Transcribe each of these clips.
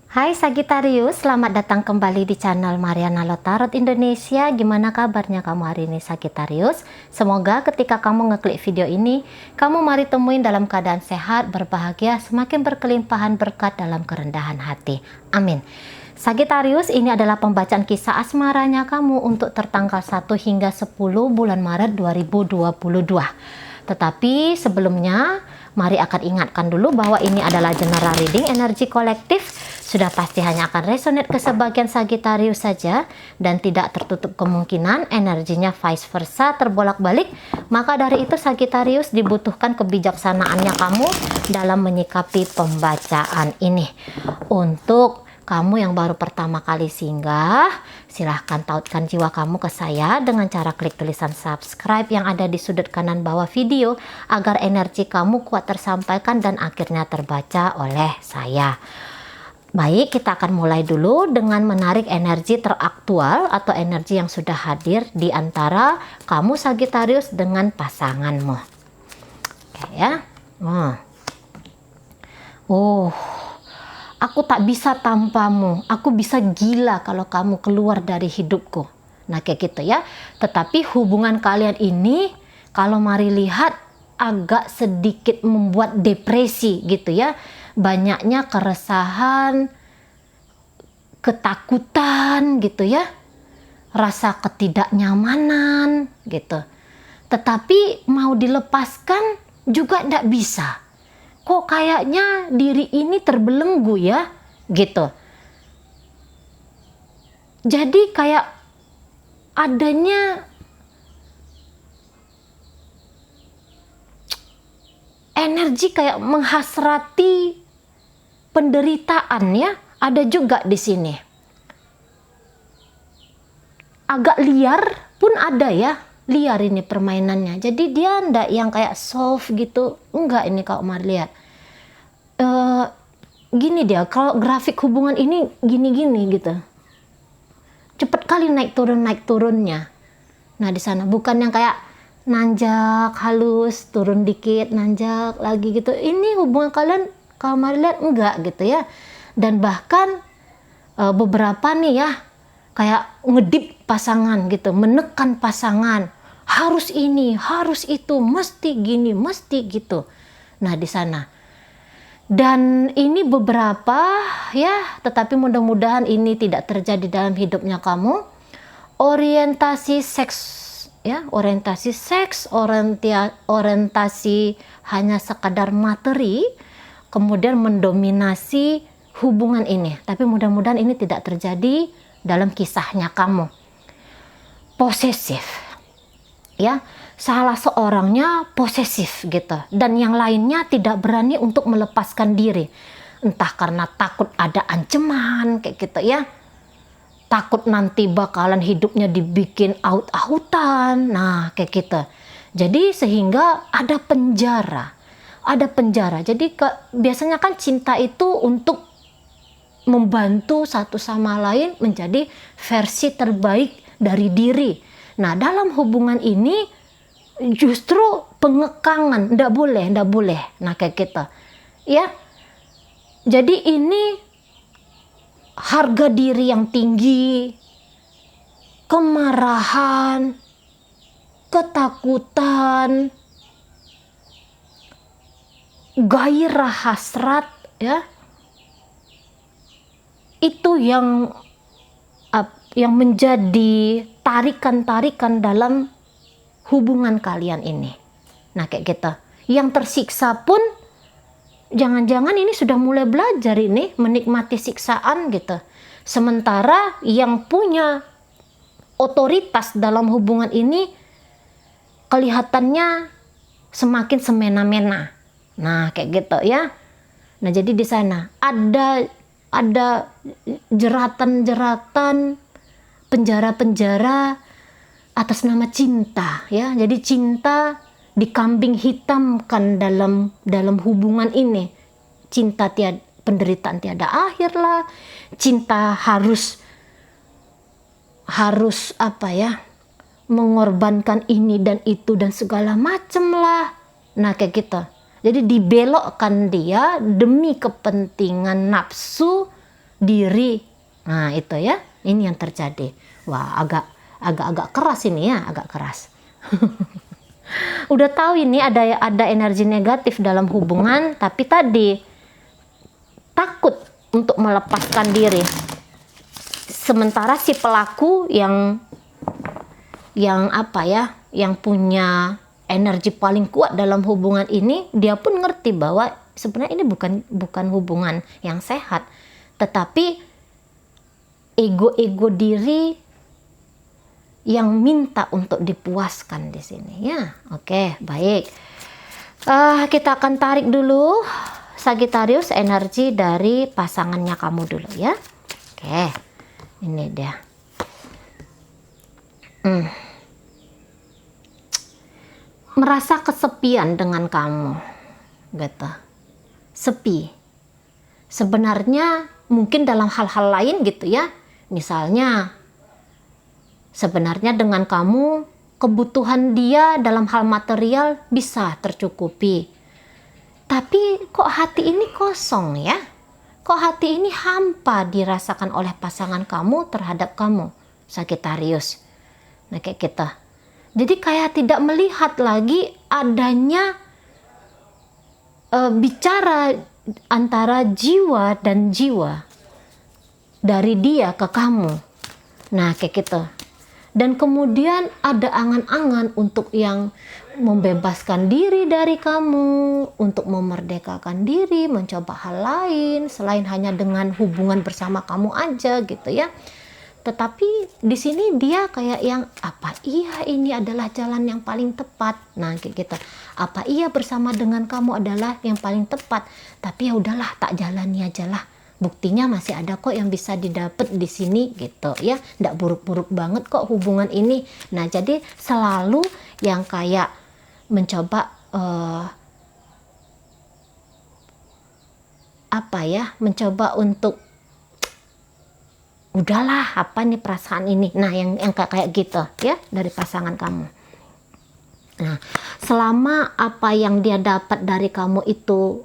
Hai Sagittarius, selamat datang kembali di channel Mariana Lotarot Indonesia. Gimana kabarnya kamu hari ini Sagittarius? Semoga ketika kamu ngeklik video ini, kamu mari temuin dalam keadaan sehat, berbahagia, semakin berkelimpahan berkat dalam kerendahan hati. Amin. Sagittarius, ini adalah pembacaan kisah asmaranya kamu untuk tertanggal 1 hingga 10 bulan Maret 2022. Tetapi sebelumnya, mari akan ingatkan dulu bahwa ini adalah general reading energi kolektif. Sudah pasti hanya akan resonate ke sebagian Sagittarius saja dan tidak tertutup kemungkinan energinya vice versa terbolak-balik. Maka dari itu Sagittarius dibutuhkan kebijaksanaannya kamu dalam menyikapi pembacaan ini. Untuk kamu yang baru pertama kali singgah, silahkan tautkan jiwa kamu ke saya dengan cara klik tulisan subscribe yang ada di sudut kanan bawah video agar energi kamu kuat tersampaikan dan akhirnya terbaca oleh saya. Baik, kita akan mulai dulu dengan menarik energi teraktual atau energi yang sudah hadir di antara kamu Sagittarius dengan pasanganmu. Oke ya. Aku tak bisa tanpamu. Aku bisa gila kalau kamu keluar dari hidupku. Nah, kayak gitu ya. Tetapi hubungan kalian ini kalau mari lihat agak sedikit membuat depresi gitu ya. Banyaknya keresahan, ketakutan gitu ya, rasa ketidaknyamanan gitu. Tetapi mau dilepaskan juga tidak bisa. Kok kayaknya diri ini terbelenggu ya gitu. Jadi kayak adanya energi kayak menghasrati penderitaan ya, ada juga di sini. Agak liar pun ada ya, liar ini permainannya. Jadi dia ndak yang kayak soft gitu, enggak ini kalau mau lihat. Gini dia, kalau grafik hubungan ini gini-gini gitu. Cepet kali naik turunnya. Nah di sana bukan yang kayak nanjak halus, turun dikit, nanjak lagi gitu. Ini hubungan kalian kalau mau lihat enggak gitu ya. Dan bahkan beberapa nih ya kayak ngedip pasangan gitu, menekan pasangan, harus ini, harus itu, mesti gini, mesti gitu. Nah di sana. Dan ini beberapa ya, tetapi mudah-mudahan ini tidak terjadi dalam hidupnya kamu. Orientasi seks ya, orientasi hanya sekadar materi, kemudian mendominasi hubungan ini. Tapi mudah-mudahan ini tidak terjadi dalam kisahnya kamu. Posesif ya, salah seorangnya posesif gitu, dan yang lainnya tidak berani untuk melepaskan diri, entah karena takut ada ancaman kayak gitu ya, takut nanti bakalan hidupnya dibikin out-outan, nah kayak gitu. Jadi sehingga ada penjara. Jadi biasanya kan cinta itu untuk membantu satu sama lain menjadi versi terbaik dari diri. Nah dalam hubungan ini justru pengekangan, ndak boleh. Nah kayak gitu ya. Jadi ini harga diri yang tinggi, kemarahan, ketakutan, gairah hasrat ya, itu yang menjadi tarikan-tarikan dalam hubungan kalian ini. Nah kayak gitu. Yang tersiksa pun jangan-jangan ini sudah mulai belajar ini menikmati siksaan gitu. Sementara yang punya otoritas dalam hubungan ini kelihatannya semakin semena-mena. Nah kayak gitu ya. Nah jadi di sana ada jeratan-jeratan, penjara-penjara atas nama cinta ya. Jadi cinta dikambing hitamkan dalam hubungan ini. Cinta penderitaan tiada akhir lah. Cinta harus apa ya? Mengorbankan ini dan itu dan segala macem lah. Nah kayak gitu. Jadi dibelokkan dia demi kepentingan nafsu diri. Nah, itu ya. Ini yang terjadi. Wah, agak keras ini ya, agak keras. Udah tahu ini ada energi negatif dalam hubungan, tapi tadi takut untuk melepaskan diri. Sementara si pelaku yang apa ya, yang punya energi paling kuat dalam hubungan ini, dia pun ngerti bahwa sebenarnya ini bukan hubungan yang sehat, tetapi ego diri yang minta untuk dipuaskan di sini ya. Oke, baik. Kita akan tarik dulu Sagittarius energi dari pasangannya kamu dulu ya. Oke, ini dia. Merasa kesepian dengan kamu, gitu. Sepi. Sebenarnya mungkin dalam hal-hal lain gitu ya. Misalnya, sebenarnya dengan kamu kebutuhan dia dalam hal material bisa tercukupi. Tapi kok hati ini kosong ya? Kok hati ini hampa dirasakan oleh pasangan kamu terhadap kamu, Sagittarius. Nah, kayak kita. Jadi kayak tidak melihat lagi adanya bicara antara jiwa dan jiwa dari dia ke kamu. Nah, kayak gitu. Dan kemudian ada angan-angan untuk yang membebaskan diri dari kamu, untuk memerdekakan diri, mencoba hal lain selain hanya dengan hubungan bersama kamu aja gitu ya. Tetapi di sini dia kayak yang, apa iya ini adalah jalan yang paling tepat? Nah, kayak gitu. Apa iya bersama dengan kamu adalah yang paling tepat? Tapi ya udahlah, tak jalani aja lah. Buktinya masih ada kok yang bisa didapat di sini gitu ya. Nggak buruk-buruk banget kok hubungan ini. Nah, jadi selalu yang kayak mencoba mencoba untuk udahlah, apa nih perasaan ini. Nah, yang kayak gitu ya dari pasangan kamu. Nah, selama apa yang dia dapat dari kamu itu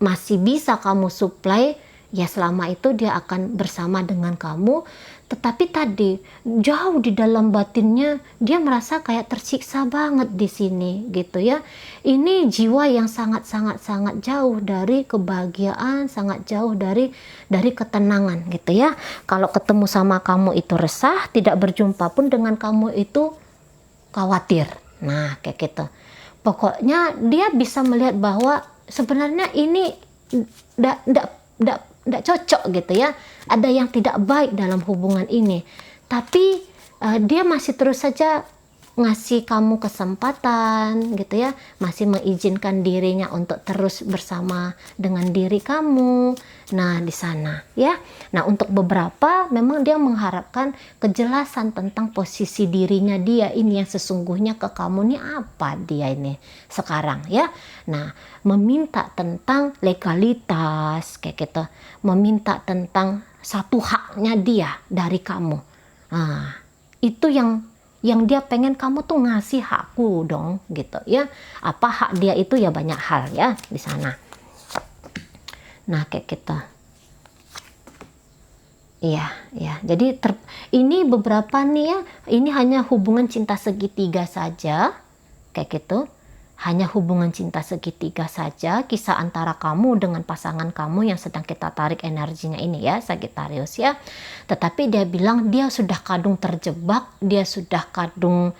masih bisa kamu supply, ya selama itu dia akan bersama dengan kamu. Tetapi tadi jauh di dalam batinnya dia merasa kayak tersiksa banget di sini gitu ya. Ini jiwa yang sangat jauh dari kebahagiaan, sangat jauh dari ketenangan gitu ya. Kalau ketemu sama kamu itu resah, tidak berjumpa pun dengan kamu itu khawatir. Nah, kayak gitu. Pokoknya dia bisa melihat bahwa sebenarnya ini tidak cocok gitu ya. Ada yang tidak baik dalam hubungan ini. Tapi dia masih terus saja ngasih kamu kesempatan gitu ya. Masih mengizinkan dirinya untuk terus bersama dengan diri kamu. Nah, di sana ya. Nah, untuk beberapa memang dia mengharapkan kejelasan tentang posisi dirinya dia ini yang sesungguhnya ke kamu nih apa dia ini sekarang ya. Nah, meminta tentang legalitas kayak gitu. Meminta tentang satu haknya dia dari kamu. Nah, itu yang dia pengen kamu tuh ngasih hakku dong gitu ya. Apa hak dia itu ya banyak hal ya di sana. Nah, kayak gitu. Iya, ya. Jadi ini beberapa nih ya, ini hanya hubungan cinta segitiga saja. Kayak gitu. Hanya hubungan cinta segitiga saja, kisah antara kamu dengan pasangan kamu yang sedang kita tarik energinya ini ya, Sagittarius ya. Tetapi dia bilang dia sudah kadung terjebak, dia sudah kadung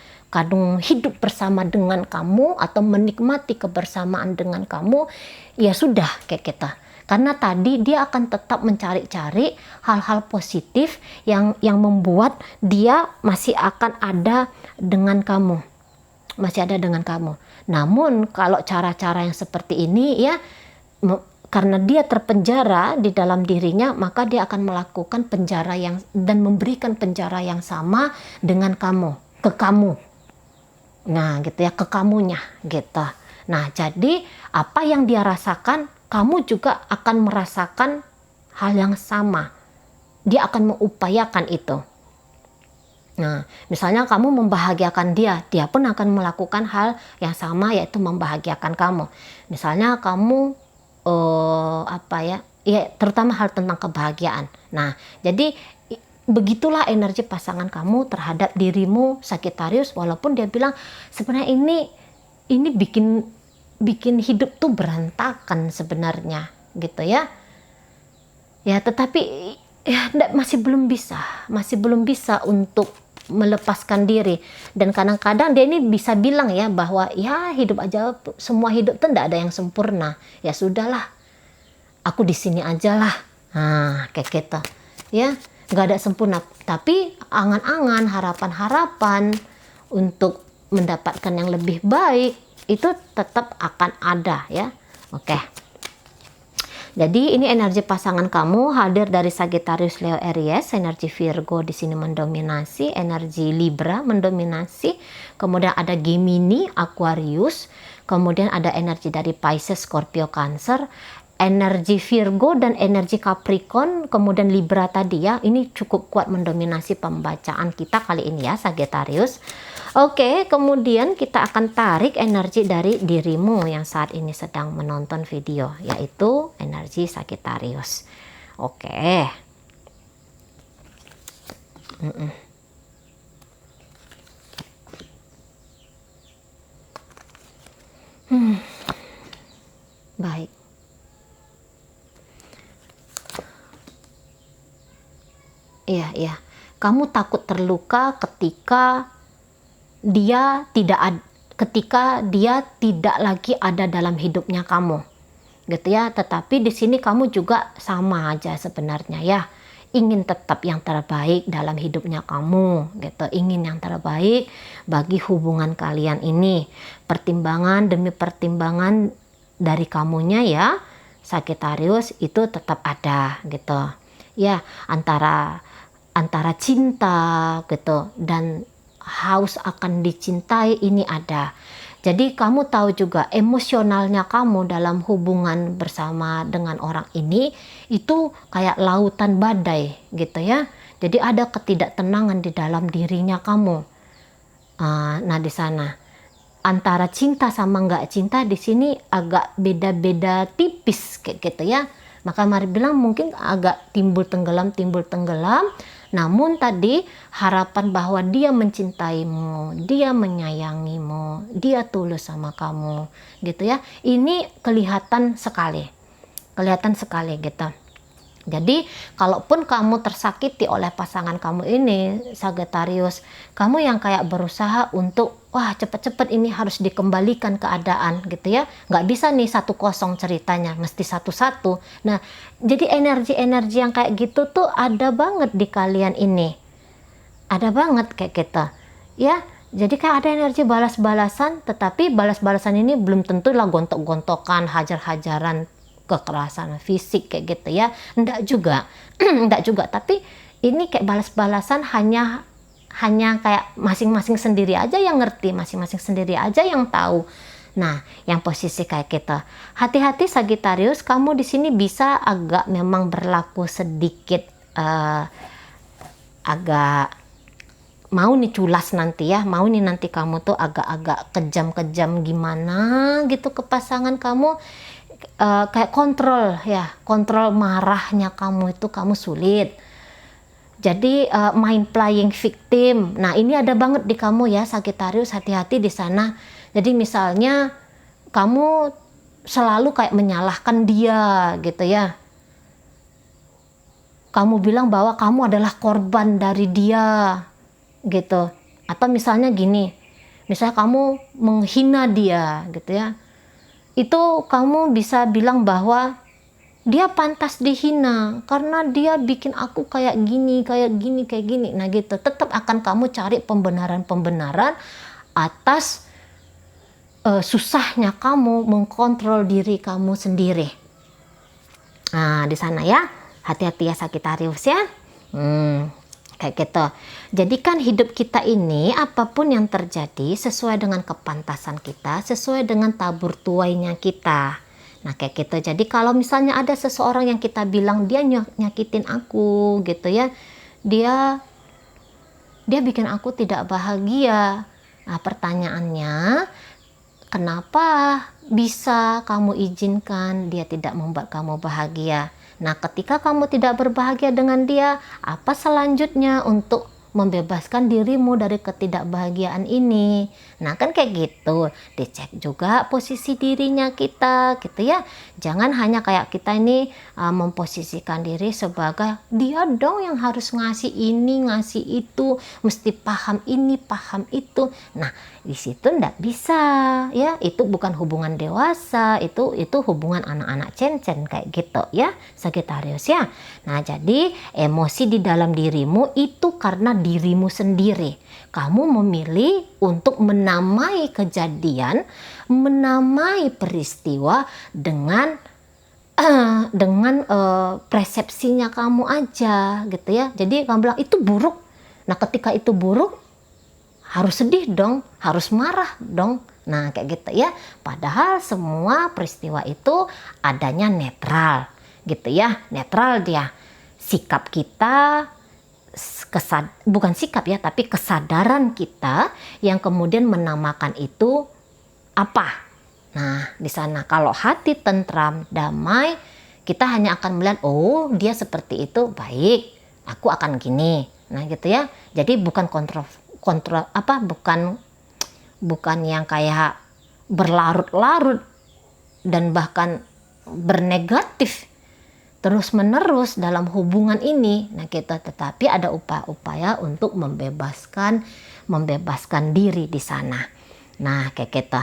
hidup bersama dengan kamu atau menikmati kebersamaan dengan kamu. Ya sudah, kayak kita. Karena tadi dia akan tetap mencari-cari hal-hal positif yang membuat dia masih akan ada dengan kamu. Masih ada dengan kamu. Namun kalau cara-cara yang seperti ini ya, karena dia terpenjara di dalam dirinya, maka dia akan melakukan penjara dan memberikan penjara yang sama dengan kamu, ke kamu. Nah, gitu ya, ke kamunya gitu. Nah, jadi apa yang dia rasakan, kamu juga akan merasakan hal yang sama. Dia akan mengupayakan itu. Nah, misalnya kamu membahagiakan dia pun akan melakukan hal yang sama, yaitu membahagiakan kamu. Misalnya kamu ya terutama hal tentang kebahagiaan. Nah, jadi begitulah energi pasangan kamu terhadap dirimu Sagittarius, walaupun dia bilang sebenarnya ini bikin hidup tuh berantakan sebenarnya gitu ya. Ya, tetapi ya masih belum bisa untuk melepaskan diri. Dan kadang-kadang dia ini bisa bilang ya bahwa ya hidup aja, semua hidup tuh tidak ada yang sempurna. Ya sudahlah, aku di sini aja lah. Nah, kayak gitu. Ya, nggak ada sempurna. Tapi angan-angan, harapan-harapan untuk mendapatkan yang lebih baik itu tetap akan ada ya. Oke. Jadi ini energi pasangan kamu hadir dari Sagittarius, Leo, Aries, energi Virgo di sini mendominasi, energi Libra mendominasi, kemudian ada Gemini, Aquarius, kemudian ada energi dari Pisces, Scorpio, Cancer, energi Virgo dan energi Capricorn, kemudian Libra tadi ya, ini cukup kuat mendominasi pembacaan kita kali ini ya Sagittarius. Oke, kemudian kita akan tarik energi dari dirimu yang saat ini sedang menonton video, yaitu energi Sagittarius. Oke. Baik. Iya. Kamu takut terluka ketika dia tidak lagi ada dalam hidupnya kamu, gitu ya. Tetapi di sini kamu juga sama aja sebenarnya ya, ingin tetap yang terbaik dalam hidupnya kamu, gitu. Ingin yang terbaik bagi hubungan kalian ini. Pertimbangan demi pertimbangan dari kamunya ya, Sagittarius itu tetap ada, gitu. Ya, antara cinta gitu dan haus akan dicintai ini ada. Jadi kamu tahu juga emosionalnya kamu dalam hubungan bersama dengan orang ini itu kayak lautan badai gitu ya. Jadi ada ketidaktenangan di dalam dirinya kamu. Nah di sana antara cinta sama nggak cinta di sini agak beda-beda tipis kayak gitu ya. Maka mari bilang mungkin agak timbul tenggelam. Namun tadi harapan bahwa dia mencintaimu, dia menyayangimu, dia tulus sama kamu gitu ya. Ini kelihatan sekali gitu. Jadi kalaupun kamu tersakiti oleh pasangan kamu ini Sagittarius, kamu yang kayak berusaha untuk wah cepet-cepet ini harus dikembalikan keadaan gitu ya, nggak bisa nih 1-0 ceritanya, mesti 1-1. Nah jadi energi-energi yang kayak gitu tuh ada banget di kalian ini, ada banget kayak gitu ya. Jadi kayak ada energi balas-balasan, tetapi balas-balasan ini belum tentu lah gontok-gontokan, hajar-hajaran, kekerasan fisik kayak gitu ya, enggak juga enggak juga, tapi ini kayak balas-balasan hanya kayak masing-masing sendiri aja yang ngerti, masing-masing sendiri aja yang tahu. Nah yang posisi kayak gitu, hati-hati Sagittarius, kamu di sini bisa agak memang berlaku sedikit agak mau nih culas nanti ya, mau nih nanti kamu tuh agak-agak kejam-kejam gimana gitu ke pasangan kamu. Kayak kontrol marahnya kamu itu kamu sulit. Jadi main playing victim. Nah ini ada banget di kamu ya Sagittarius, hati-hati di sana. Jadi misalnya kamu selalu kayak menyalahkan dia gitu ya. Kamu bilang bahwa kamu adalah korban dari dia gitu. Atau misalnya gini, misalnya kamu menghina dia gitu ya. Itu kamu bisa bilang bahwa dia pantas dihina karena dia bikin aku kayak gini. Nah gitu, tetap akan kamu cari pembenaran atas susahnya kamu mengkontrol diri kamu sendiri. Nah di sana ya, hati-hati ya Sagittarius ya. Kayak gitu. Jadi kan hidup kita ini apapun yang terjadi sesuai dengan kepantasan kita, sesuai dengan tabur tuainya kita. Nah kayak gitu. Jadi kalau misalnya ada seseorang yang kita bilang dia nyakitin aku gitu ya, dia bikin aku tidak bahagia. Nah pertanyaannya, kenapa bisa kamu izinkan dia tidak membuat kamu bahagia? Nah, ketika kamu tidak berbahagia dengan dia, apa selanjutnya untuk membebaskan dirimu dari ketidakbahagiaan ini? Nah, kan kayak gitu. Dicek juga posisi dirinya kita, gitu ya. Jangan hanya kayak kita ini memposisikan diri sebagai dia dong yang harus ngasih ini, ngasih itu, mesti paham ini, paham itu. Nah, di situ ndak bisa, ya. Itu bukan hubungan dewasa, itu hubungan anak-anak cencen kayak gitu, ya, Sagittarius ya. Nah, jadi emosi di dalam dirimu itu karena dirimu sendiri. Kamu memilih untuk menamai kejadian, menamai peristiwa dengan persepsinya kamu aja, gitu ya. Jadi kamu bilang itu buruk. Nah, ketika itu buruk, harus sedih dong, harus marah dong. Nah, kayak gitu ya. Padahal semua peristiwa itu adanya netral, gitu ya. Netral dia. Sikap kita, bukan sikap ya, tapi kesadaran kita yang kemudian menamakan itu apa. Nah, di sana kalau hati tentram, damai, kita hanya akan melihat, oh dia seperti itu, baik, aku akan gini. Nah, gitu ya. Jadi bukan bukan yang kayak berlarut-larut dan bahkan bernegatif terus menerus dalam hubungan ini. Nah, kita tetapi ada upaya-upaya untuk membebaskan diri di sana. Nah, kayak gitu.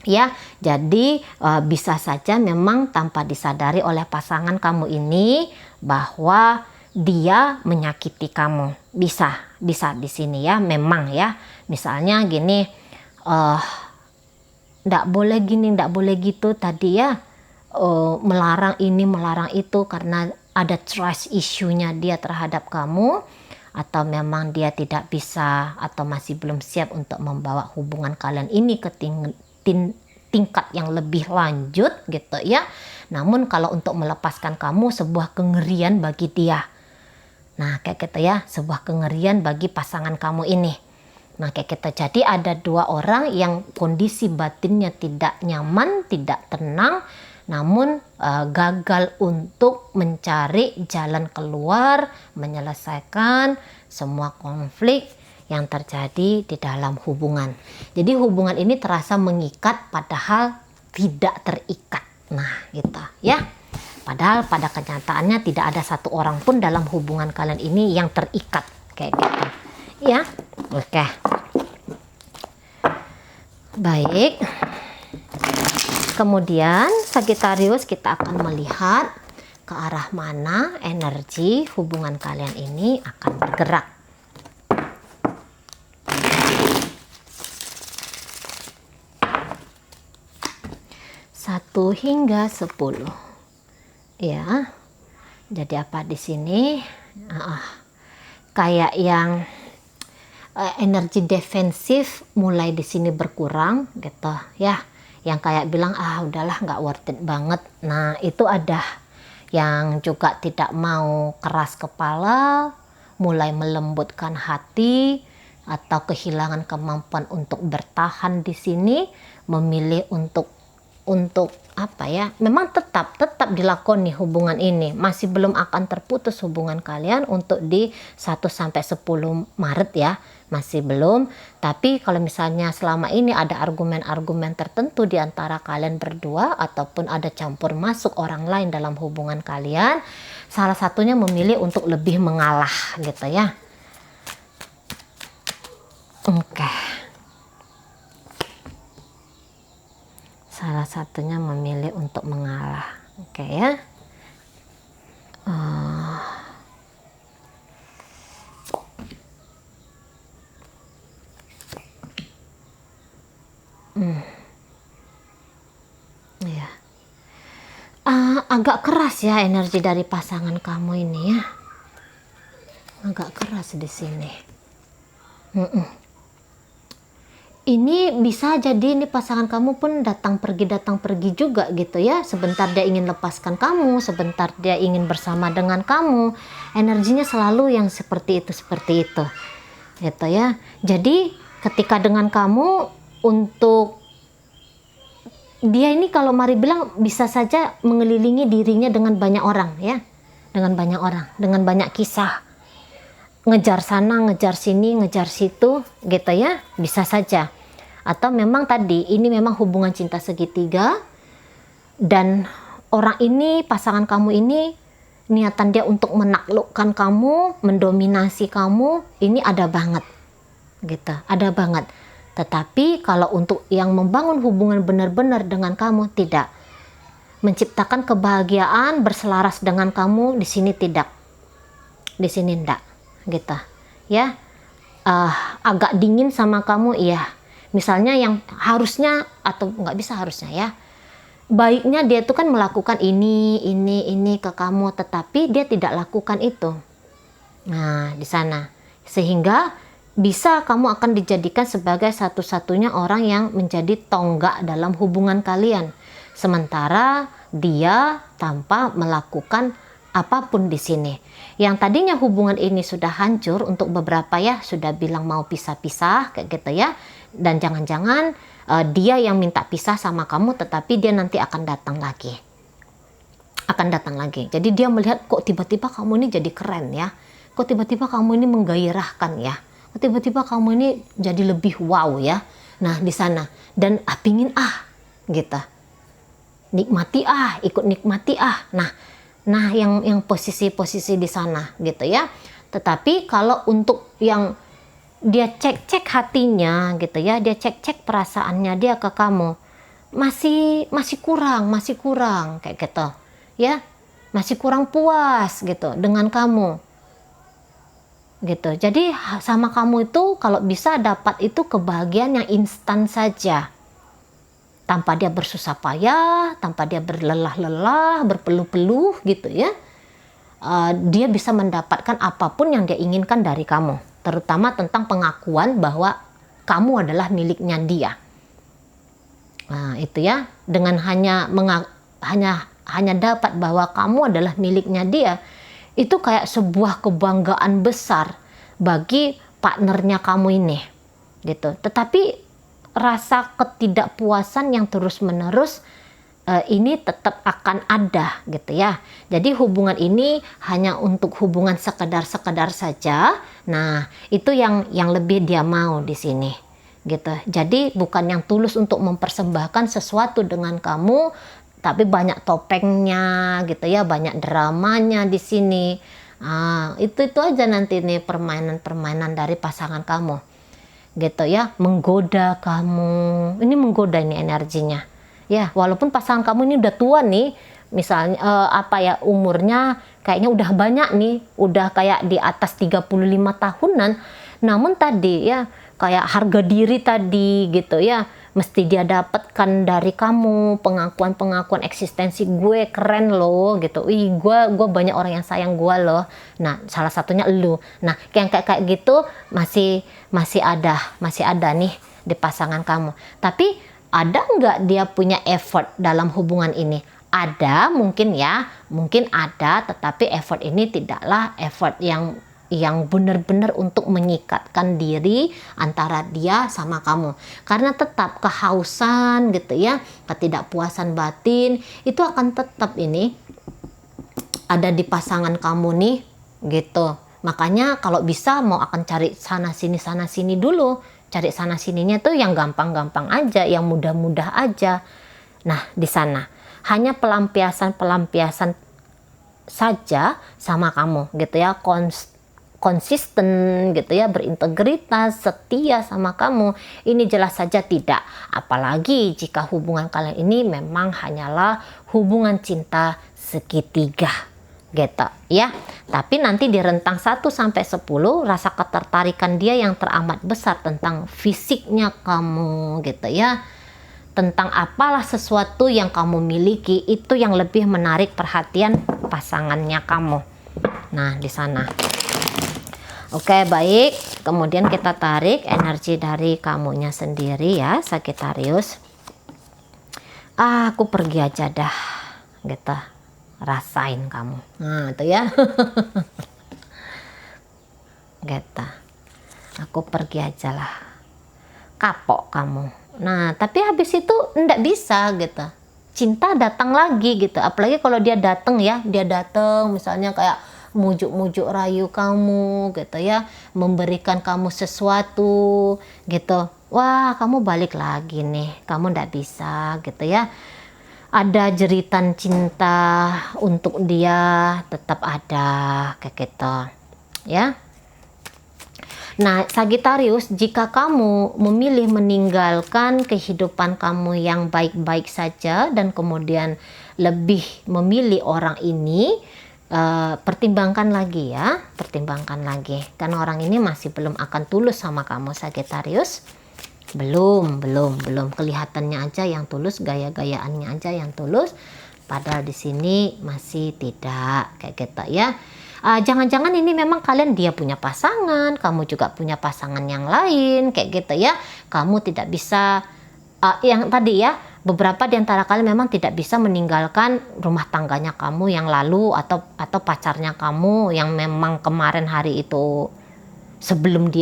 Ya, jadi bisa saja memang tanpa disadari oleh pasangan kamu ini bahwa dia menyakiti kamu. Bisa di sini ya, memang ya. Misalnya gini, ndak boleh gini, ndak boleh gitu tadi ya. Melarang ini, melarang itu karena ada trust issue-nya dia terhadap kamu, atau memang dia tidak bisa atau masih belum siap untuk membawa hubungan kalian ini ke tingkat yang lebih lanjut, gitu ya. Namun kalau untuk melepaskan kamu sebuah kengerian bagi dia. Nah, kayak gitu ya, sebuah kengerian bagi pasangan kamu ini. Nah, kayak gitu. Jadi ada dua orang yang kondisi batinnya tidak nyaman, tidak tenang, namun gagal untuk mencari jalan keluar, menyelesaikan semua konflik yang terjadi di dalam hubungan. Jadi hubungan ini terasa mengikat padahal tidak terikat. Nah, gitu ya. Padahal pada kenyataannya tidak ada satu orang pun dalam hubungan kalian ini yang terikat kayak gitu. Ya. Oke. Baik. Kemudian Sagittarius, kita akan melihat ke arah mana energi hubungan kalian ini akan bergerak. Satu hingga 10. Ya. Jadi apa di sini? Kayak yang energi defensif mulai di sini berkurang gitu ya. Yang kayak bilang udahlah nggak worth it banget. Nah, itu ada yang juga tidak mau keras kepala, mulai melembutkan hati, atau kehilangan kemampuan untuk bertahan di sini, memilih untuk apa ya, memang tetap dilakoni hubungan ini, masih belum akan terputus hubungan kalian untuk di 1-10 Maret ya, masih belum. Tapi kalau misalnya selama ini ada argumen-argumen tertentu di antara kalian berdua, ataupun ada campur masuk orang lain dalam hubungan kalian, salah satunya memilih untuk lebih mengalah gitu ya. Oke. Salah satunya memilih untuk mengalah. Oke ya. Ya. Agak keras ya energi dari pasangan kamu ini ya. Agak keras di sini. Ini bisa jadi ini pasangan kamu pun datang pergi juga gitu ya. Sebentar dia ingin lepaskan kamu, sebentar dia ingin bersama dengan kamu. Energinya selalu yang seperti itu gitu ya. Jadi ketika dengan kamu, untuk dia ini kalau Mari bilang bisa saja mengelilingi dirinya dengan banyak orang ya. dengan banyak orang, dengan banyak kisah. Ngejar sana, ngejar sini, ngejar situ, gitu ya, bisa saja. Atau memang tadi, ini memang hubungan cinta segitiga, dan orang ini, pasangan kamu ini, niatan dia untuk menaklukkan kamu, mendominasi kamu, ini ada banget. Gitu, ada banget. Tetapi kalau untuk yang membangun hubungan benar-benar dengan kamu, tidak. Menciptakan kebahagiaan berselaras dengan kamu, di sini tidak. Di sini enggak. Gitu. Ya. Agak dingin sama kamu, iya. Misalnya yang harusnya, atau nggak bisa harusnya ya. Baiknya dia tuh kan melakukan ini ke kamu, tetapi dia tidak lakukan itu. Nah, di sana. Sehingga bisa kamu akan dijadikan sebagai satu-satunya orang yang menjadi tonggak dalam hubungan kalian. Sementara dia tanpa melakukan apapun di sini. Yang tadinya hubungan ini sudah hancur untuk beberapa ya, sudah bilang mau pisah-pisah kayak gitu ya. Dan jangan-jangan dia yang minta pisah sama kamu, tetapi dia nanti akan datang lagi. Akan datang lagi. Jadi dia melihat kok tiba-tiba kamu ini jadi keren ya. Kok tiba-tiba kamu ini menggairahkan ya. Tiba-tiba kamu ini jadi lebih wow ya. Nah, di sana. Dan pingin gitu. Nikmati ikut nikmati Nah, yang posisi-posisi di sana gitu ya. Tetapi kalau untuk yang dia cek-cek hatinya gitu ya, dia cek-cek perasaannya dia ke kamu, masih kurang kayak gitu. Ya. Masih kurang puas gitu dengan kamu. Gitu. Jadi sama kamu itu kalau bisa dapat itu kebahagiaan yang instan saja, tanpa dia bersusah payah, tanpa dia berlelah-lelah, berpeluh-peluh gitu ya. Dia bisa mendapatkan apapun yang dia inginkan dari kamu, terutama tentang pengakuan bahwa kamu adalah miliknya dia. Nah, itu ya, dengan hanya dapat bahwa kamu adalah miliknya dia, itu kayak sebuah kebanggaan besar bagi partnernya kamu ini gitu. Tetapi rasa ketidakpuasan yang terus-menerus ini tetap akan ada gitu ya. Jadi hubungan ini hanya untuk hubungan sekedar saja. Nah, itu yang lebih dia mau di sini gitu. Jadi bukan yang tulus untuk mempersembahkan sesuatu dengan kamu, tapi banyak topengnya gitu ya, banyak dramanya di sini. Itu aja nanti nih permainan dari pasangan kamu gitu ya, menggoda kamu. Ini menggoda ini energinya ya, walaupun pasangan kamu ini udah tua nih, misalnya umurnya kayaknya udah banyak nih, udah kayak di atas 35 tahunan, namun tadi ya kayak harga diri tadi gitu ya, mesti dia dapatkan dari kamu, pengakuan eksistensi gue keren loh gitu. Gue banyak orang yang sayang gue loh. Nah, salah satunya elu. Nah, kayak gitu masih ada nih di pasangan kamu. Tapi ada nggak dia punya effort dalam hubungan ini? Ada mungkin ya, mungkin ada, tetapi effort ini tidaklah effort yang benar-benar untuk mengikatkan diri antara dia sama kamu. Karena tetap kehausan gitu ya, ketidakpuasan batin itu akan tetap ini ada di pasangan kamu nih gitu. Makanya kalau bisa mau akan cari sana sini dulu. Cari sana sininya tuh yang gampang-gampang aja, yang mudah-mudah aja. Nah, di sana hanya pelampiasan saja sama kamu gitu ya, konsisten gitu ya, berintegritas, setia sama kamu. Ini jelas saja tidak. Apalagi jika hubungan kalian ini memang hanyalah hubungan cinta segitiga gitu ya. Tapi nanti di rentang 1 sampai 10 rasa ketertarikan dia yang teramat besar tentang fisiknya kamu gitu ya. Tentang apalah sesuatu yang kamu miliki, itu yang lebih menarik perhatian pasangannya kamu. Nah, di sana. Oke, baik. Kemudian kita tarik energi dari kamunya sendiri ya, Sagittarius. Aku pergi aja dah. Gitu. Rasain kamu. Nah, itu ya. Gitu. Aku pergi aja lah. Kapok kamu. Nah, tapi habis itu enggak bisa gitu. cinta datang lagi gitu. Apalagi kalau dia datang ya, dia datang misalnya kayak mujuk-mujuk rayu kamu gitu ya, memberikan kamu sesuatu gitu. Wah, kamu balik lagi nih, kamu ndak bisa gitu ya. Ada jeritan cinta untuk dia tetap ada kayak gitu ya. Nah, Sagittarius, jika kamu memilih meninggalkan kehidupan kamu yang baik-baik saja dan kemudian lebih memilih orang ini, pertimbangkan lagi ya, pertimbangkan lagi. Karena orang ini masih belum akan tulus sama kamu, Sagittarius. Belum kelihatannya aja yang tulus, gaya-gayaannya aja yang tulus, padahal di sini masih tidak kayak gitu ya. Jangan-jangan ini memang kalian, dia punya pasangan, kamu juga punya pasangan yang lain kayak gitu ya. Kamu tidak bisa yang tadi ya, beberapa di antara kalian memang tidak bisa meninggalkan rumah tangganya kamu yang lalu atau pacarnya kamu yang memang kemarin hari itu sebelum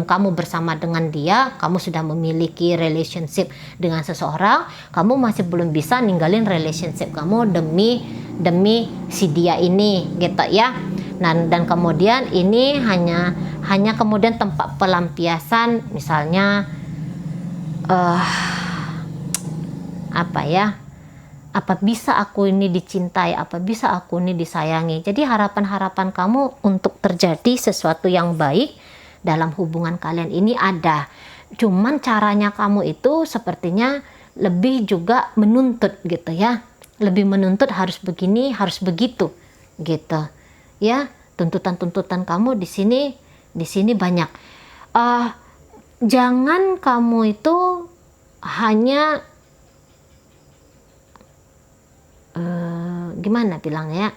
kamu bersama dengan dia, kamu sudah memiliki relationship dengan seseorang, kamu masih belum bisa ninggalin relationship kamu demi si dia ini gitu ya. Dan kemudian ini hanya kemudian tempat pelampiasan, misalnya apa bisa aku ini dicintai, apa bisa aku ini disayangi. Jadi harapan-harapan kamu untuk terjadi sesuatu yang baik dalam hubungan kalian ini ada. Cuman caranya kamu itu sepertinya lebih juga menuntut gitu ya. Lebih menuntut harus begini, harus begitu gitu. Ya, tuntutan-tuntutan kamu di sini banyak. Jangan kamu itu hanya gimana bilangnya?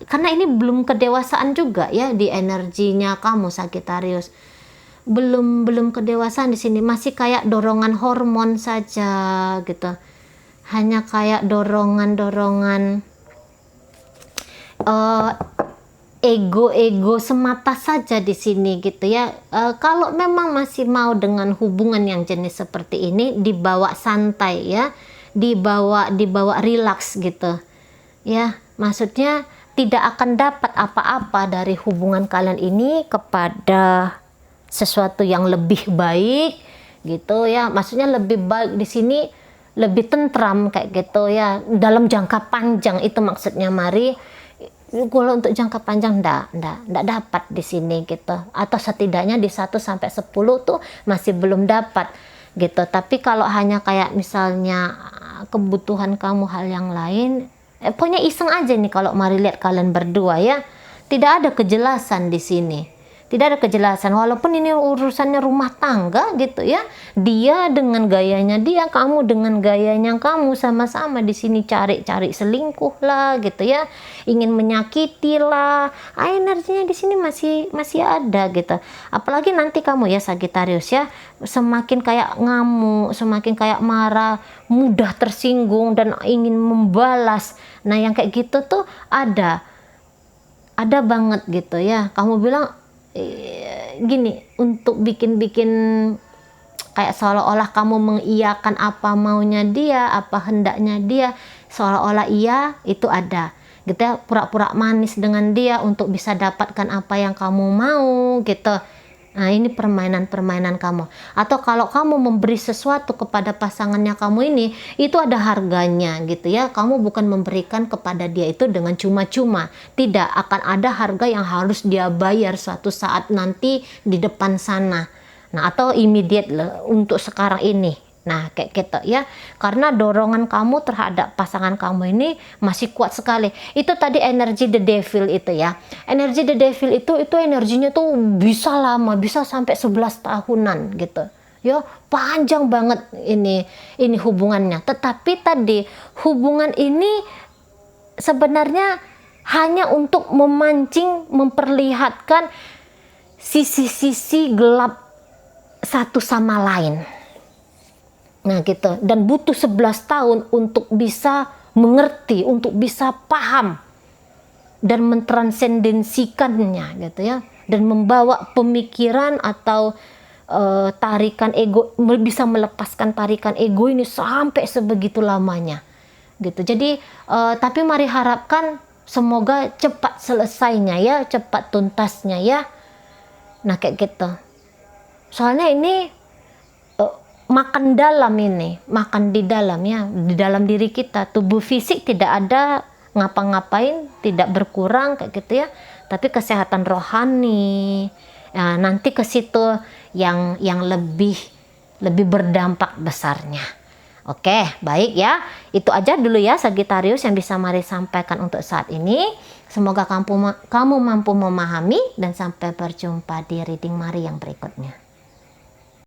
Karena ini belum kedewasaan juga ya di energinya kamu, Sagittarius. Belum kedewasaan di sini, masih kayak dorongan hormon saja gitu. Hanya kayak dorongan ego semata saja di sini gitu ya. Kalau memang masih mau dengan hubungan yang jenis seperti ini, dibawa santai ya, dibawa rileks gitu ya. Maksudnya tidak akan dapat apa-apa dari hubungan kalian ini kepada sesuatu yang lebih baik gitu ya. Maksudnya lebih baik di sini, lebih tentram kayak gitu ya, dalam jangka panjang itu maksudnya Mari. Kalau untuk jangka panjang ndak dapat di sini gitu, atau setidaknya di 1 sampai 10 tuh masih belum dapat gitu. Tapi kalau hanya kayak misalnya kebutuhan kamu hal yang lain, pokoknya iseng aja nih kalau Mari lihat kalian berdua ya. Tidak ada kejelasan di sini. Tidak ada kejelasan, walaupun ini urusannya rumah tangga gitu ya. Dia dengan gayanya dia, kamu dengan gayanya kamu, sama-sama di sini cari selingkuh lah gitu ya. Ingin menyakiti lah. Energinya di sini masih ada gitu. Apalagi nanti kamu ya Sagittarius ya, semakin kayak ngamuk, semakin kayak marah, mudah tersinggung dan ingin membalas. Nah, yang kayak gitu tuh ada banget gitu ya. Kamu bilang gini, untuk bikin kayak seolah-olah kamu mengiyakan apa maunya dia, apa hendaknya dia, seolah-olah iya itu ada gitu ya. Pura-pura manis dengan dia untuk bisa dapatkan apa yang kamu mau gitu. Nah, ini permainan kamu. Atau kalau kamu memberi sesuatu kepada pasangannya kamu ini, itu ada harganya gitu ya. Kamu bukan memberikan kepada dia itu dengan cuma-cuma. Tidak akan ada harga yang harus dia bayar suatu saat nanti di depan sana. Nah, atau immediate untuk sekarang ini. Nah, kayak gitu ya. Karena dorongan kamu terhadap pasangan kamu ini masih kuat sekali. Itu tadi energi the devil itu ya. Energi the devil itu energinya tuh bisa lama, bisa sampai 11 tahunan gitu. Ya, panjang banget ini hubungannya. Tetapi tadi hubungan ini sebenarnya hanya untuk memancing, memperlihatkan sisi-sisi gelap satu sama lain. Nah gitu, dan butuh 11 tahun untuk bisa mengerti, untuk bisa paham dan mentransendensikannya gitu ya, dan membawa pemikiran atau tarikan ego, bisa melepaskan tarikan ego ini sampai sebegitu lamanya gitu. Jadi tapi mari harapkan semoga cepat selesainya ya, cepat tuntasnya ya. Nah kayak gitu. Soalnya ini makan dalam, ini makan di dalam ya, di dalam diri kita. Tubuh fisik tidak ada ngapa-ngapain, tidak berkurang kayak gitu ya, tapi kesehatan rohani ya, nanti ke situ yang lebih berdampak besarnya. Oke, baik ya. Itu aja dulu ya Sagittarius yang bisa Mari sampaikan untuk saat ini. Semoga kamu mampu memahami, dan sampai berjumpa di reading Mari yang berikutnya.